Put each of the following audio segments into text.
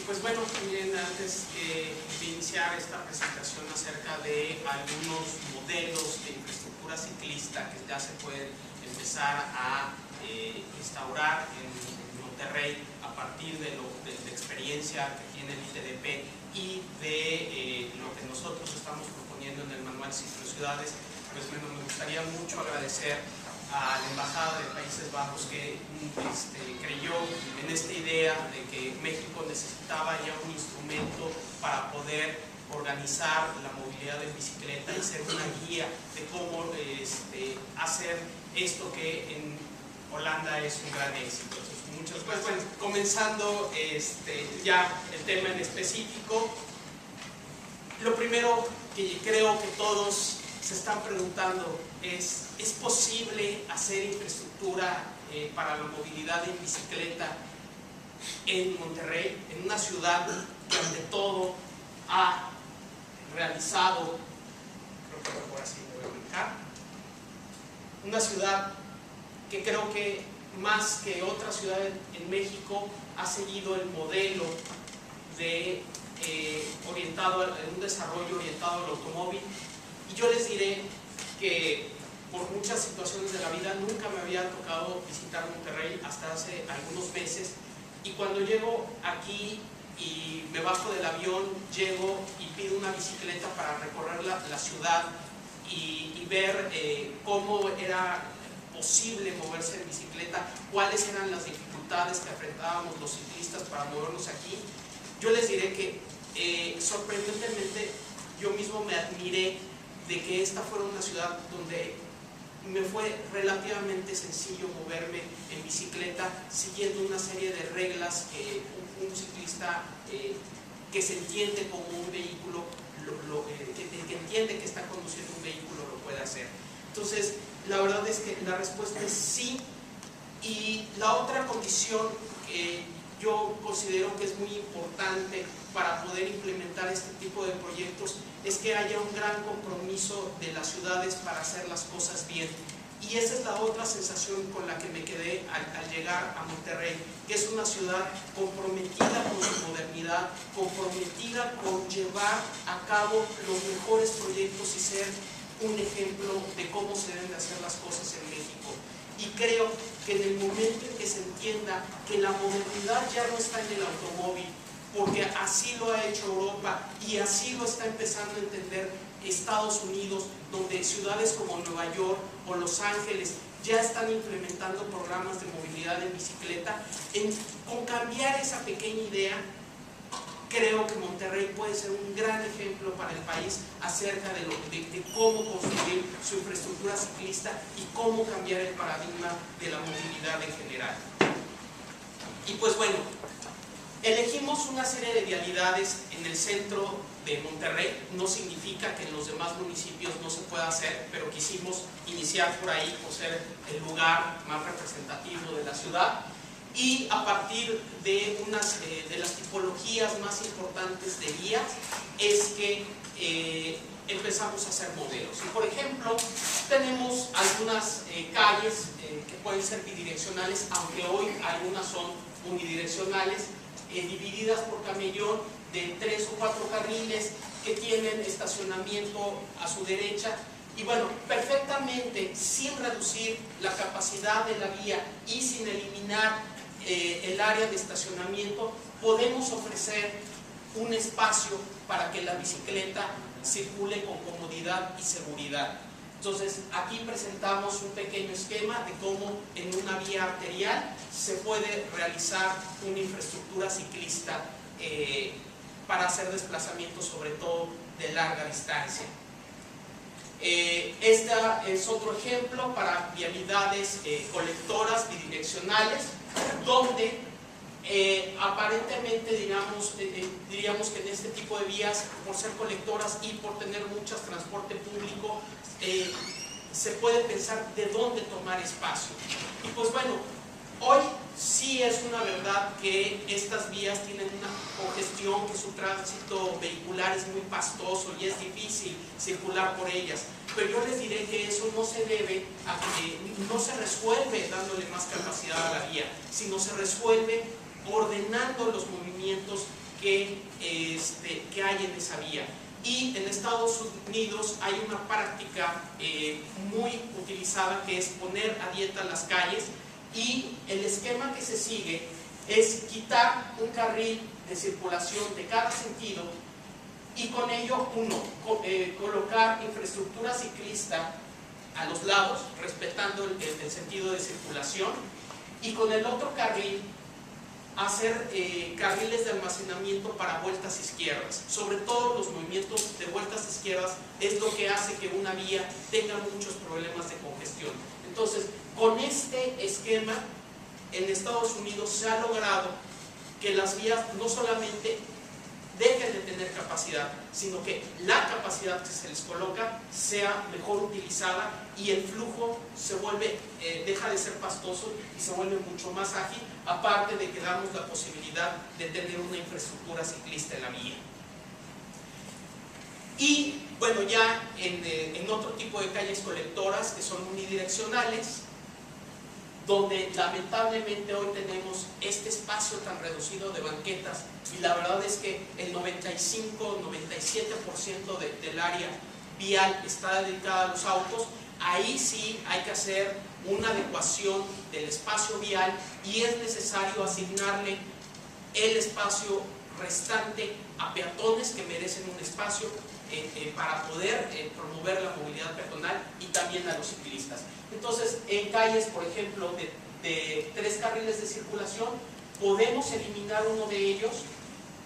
Pues bueno, también antes de iniciar esta presentación acerca de algunos modelos de infraestructura ciclista que ya se pueden empezar a instaurar en Monterrey a partir de la experiencia que tiene el ITDP y de lo que nosotros estamos proponiendo en el Manual Ciclociudades, pues bueno, me gustaría mucho agradecer a la Embajada de Países Bajos que creyó en esta idea de que México necesitaba ya un instrumento para poder organizar la movilidad en bicicleta y ser una guía de cómo hacer esto que en Holanda es un gran éxito. Entonces, muchas gracias. Bueno, comenzando ya el tema en específico, lo primero que creo que todos se están preguntando ¿es posible hacer infraestructura para la movilidad en bicicleta en Monterrey, en una ciudad que ante todo ha realizado, creo que mejor así me voy a ubicar, una ciudad que creo que más que otras ciudades en México ha seguido el modelo de un desarrollo orientado al automóvil? Y yo les diré que por muchas situaciones de la vida nunca me había tocado visitar Monterrey hasta hace algunos meses, y cuando llego aquí y me bajo del avión, llego y pido una bicicleta para recorrer la ciudad y ver cómo era posible moverse en bicicleta, cuáles eran las dificultades que enfrentábamos los ciclistas para movernos aquí. Yo les diré que sorprendentemente yo mismo me admiré de que esta fuera una ciudad donde me fue relativamente sencillo moverme en bicicleta siguiendo una serie de reglas que un ciclista que se entiende como un vehículo, que entiende que está conduciendo un vehículo lo puede hacer. Entonces, la verdad es que la respuesta es sí. Y la otra condición que yo considero que es muy importante para poder implementar este tipo de proyectos es que haya un gran compromiso de las ciudades para hacer las cosas bien. Y esa es la otra sensación con la que me quedé al llegar a Monterrey, que es una ciudad comprometida con su modernidad, comprometida con llevar a cabo los mejores proyectos y ser un ejemplo de cómo se deben de hacer las cosas en México. Y creo que en el momento en que se entienda que la modernidad ya no está en el automóvil, porque así lo ha hecho Europa y así lo está empezando a entender Estados Unidos, donde ciudades como Nueva York o Los Ángeles ya están implementando programas de movilidad en bicicleta, con cambiar esa pequeña idea, creo que Monterrey puede ser un gran ejemplo para el país acerca de cómo construir su infraestructura ciclista y cómo cambiar el paradigma de la movilidad en general. Y pues bueno, elegimos una serie de vialidades en el centro de Monterrey. No significa que en los demás municipios no se pueda hacer, pero quisimos iniciar por ahí por ser el lugar más representativo de la ciudad. Y a partir de las tipologías más importantes de vías es que empezamos a hacer modelos. Y por ejemplo, tenemos algunas calles que pueden ser bidireccionales, aunque hoy algunas son unidireccionales, divididas por camellón de 3 o 4 carriles que tienen estacionamiento a su derecha. Y bueno, perfectamente, sin reducir la capacidad de la vía y sin eliminar el área de estacionamiento, podemos ofrecer un espacio para que la bicicleta circule con comodidad y seguridad. Entonces, aquí presentamos un pequeño esquema de cómo en una vía arterial se puede realizar una infraestructura ciclista para hacer desplazamientos, sobre todo de larga distancia. Este es otro ejemplo para vialidades colectoras bidireccionales, donde aparentemente diríamos que en este tipo de vías, por ser colectoras y por tener mucho transporte público, se puede pensar de dónde tomar espacio. Y pues bueno, hoy sí es una verdad que estas vías tienen una congestión, que su tránsito vehicular es muy pastoso y es difícil circular por ellas. Pero yo les diré que eso no se debe a que no se resuelve dándole más capacidad a la vía, sino se resuelve ordenando los movimientos que hay en esa vía. Y en Estados Unidos hay una práctica muy utilizada, que es poner a dieta las calles, y el esquema que se sigue es quitar un carril de circulación de cada sentido, y con ello colocar infraestructura ciclista a los lados, respetando el sentido de circulación, y con el otro carril hacer carriles de almacenamiento para vueltas izquierdas. Sobre todo los movimientos de vueltas izquierdas es lo que hace que una vía tenga muchos problemas de congestión. Entonces, con este esquema en Estados Unidos se ha logrado que las vías no solamente dejen de tener capacidad, sino que la capacidad que se les coloca sea mejor utilizada, y el flujo se vuelve, deja de ser pastoso y se vuelve mucho más ágil, aparte de que damos la posibilidad de tener una infraestructura ciclista en la vía. Y bueno, ya en otro tipo de calles colectoras, que son unidireccionales, donde lamentablemente hoy tenemos este espacio tan reducido de banquetas, y la verdad es que el 95-97% del área vial está dedicada a los autos. Ahí sí hay que hacer una adecuación del espacio vial, y es necesario asignarle el espacio restante a peatones que merecen un espacio para poder promover la movilidad peatonal, y también a los ciclistas. Entonces, en calles, por ejemplo, de 3 carriles de circulación, podemos eliminar uno de ellos,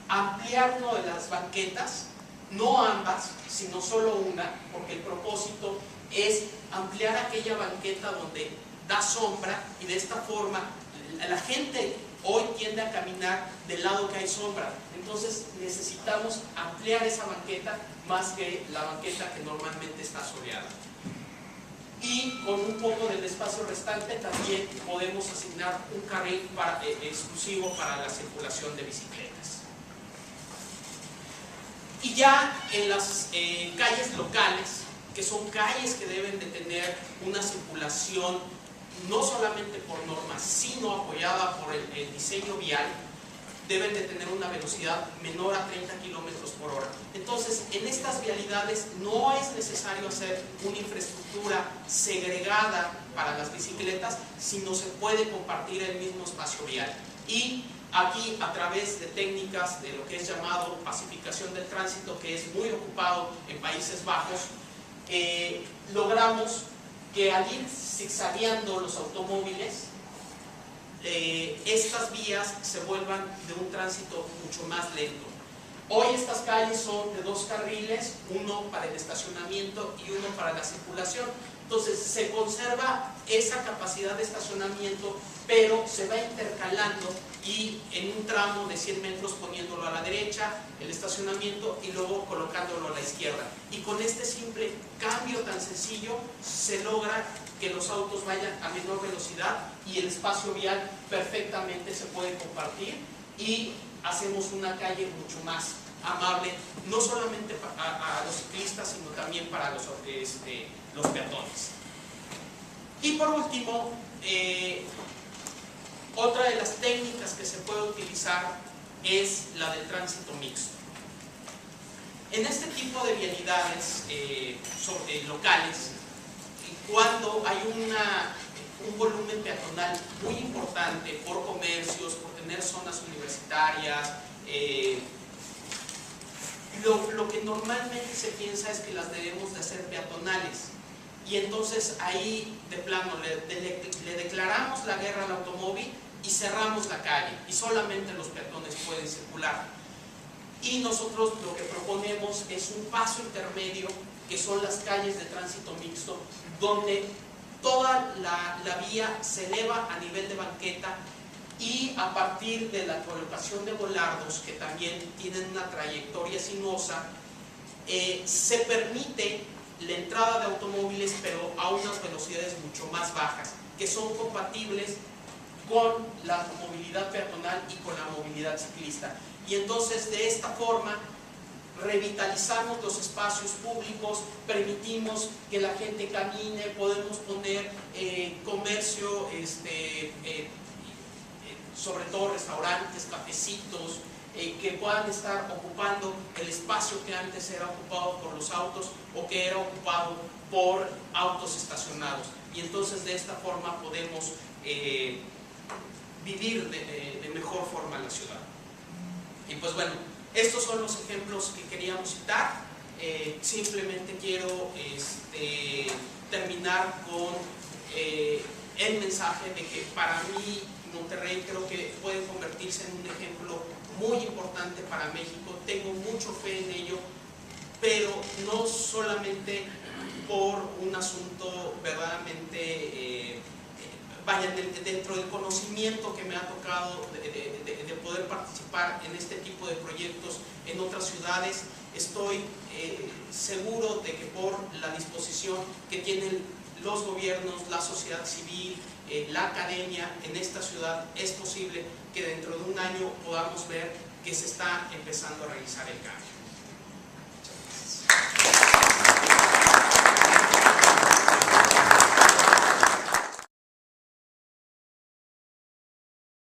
ampliar una de las banquetas, no ambas, sino solo una, porque el propósito es ampliar aquella banqueta donde da sombra, y de esta forma la gente hoy tiende a caminar del lado que hay sombra. Entonces necesitamos ampliar esa banqueta más que la banqueta que normalmente está soleada. Y con un poco del espacio restante también podemos asignar un carril exclusivo para la circulación de bicicletas. Y ya en las calles locales, que son calles que deben de tener una circulación no solamente por normas, sino apoyada por el diseño vial, deben de tener una velocidad menor a 30 kilómetros por hora. Entonces, en estas vialidades no es necesario hacer una infraestructura segregada para las bicicletas, sino se puede compartir el mismo espacio vial. Y aquí, a través de técnicas de lo que es llamado pacificación del tránsito, que es muy ocupado en Países Bajos, logramos que al ir zigzagueando los automóviles, estas vías se vuelvan de un tránsito mucho más lento. Hoy estas calles son de 2 carriles, uno para el estacionamiento y uno para la circulación. Entonces se conserva esa capacidad de estacionamiento, pero se va intercalando, y en un tramo de 100 metros poniéndolo a la derecha, el estacionamiento, y luego colocándolo a la izquierda. Y con este simple cambio tan sencillo se logra que los autos vayan a menor velocidad, y el espacio vial perfectamente se puede compartir, y hacemos una calle mucho más amable, no solamente a los ciclistas, sino también para los peatones. Y por último, otra de las técnicas que se puede utilizar es la del tránsito mixto. En este tipo de vialidades locales, cuando hay un volumen peatonal muy importante por comercios, por tener zonas universitarias, lo que normalmente se piensa es que las debemos de hacer peatonales, y entonces ahí de plano le declaramos la guerra al automóvil y cerramos la calle, y solamente los peatones pueden circular. Y nosotros lo que proponemos es un paso intermedio, que son las calles de tránsito mixto, donde toda la vía se eleva a nivel de banqueta, y a partir de la colocación de volardos, que también tienen una trayectoria sinuosa, se permite la entrada de automóviles, pero a unas velocidades mucho más bajas, que son compatibles con la movilidad peatonal y con la movilidad ciclista. Y entonces, de esta forma, revitalizamos los espacios públicos, permitimos que la gente camine, podemos poner comercio, sobre todo restaurantes, cafecitos, que puedan estar ocupando el espacio que antes era ocupado por los autos o que era ocupado por autos estacionados. Y entonces de esta forma podemos vivir de mejor forma en la ciudad. Y pues bueno, estos son los ejemplos que queríamos citar. Simplemente quiero terminar con el mensaje de que para mí Monterrey creo que puede convertirse en un ejemplo muy importante para México. Tengo mucho fe en ello, pero no solamente por un asunto verdaderamente dentro del conocimiento que me ha tocado de poder participar en este tipo de proyectos en otras ciudades. Estoy seguro de que por la disposición que tienen los gobiernos, la sociedad civil, la academia en esta ciudad, es posible que dentro de un año podamos ver que se está empezando a realizar el cambio.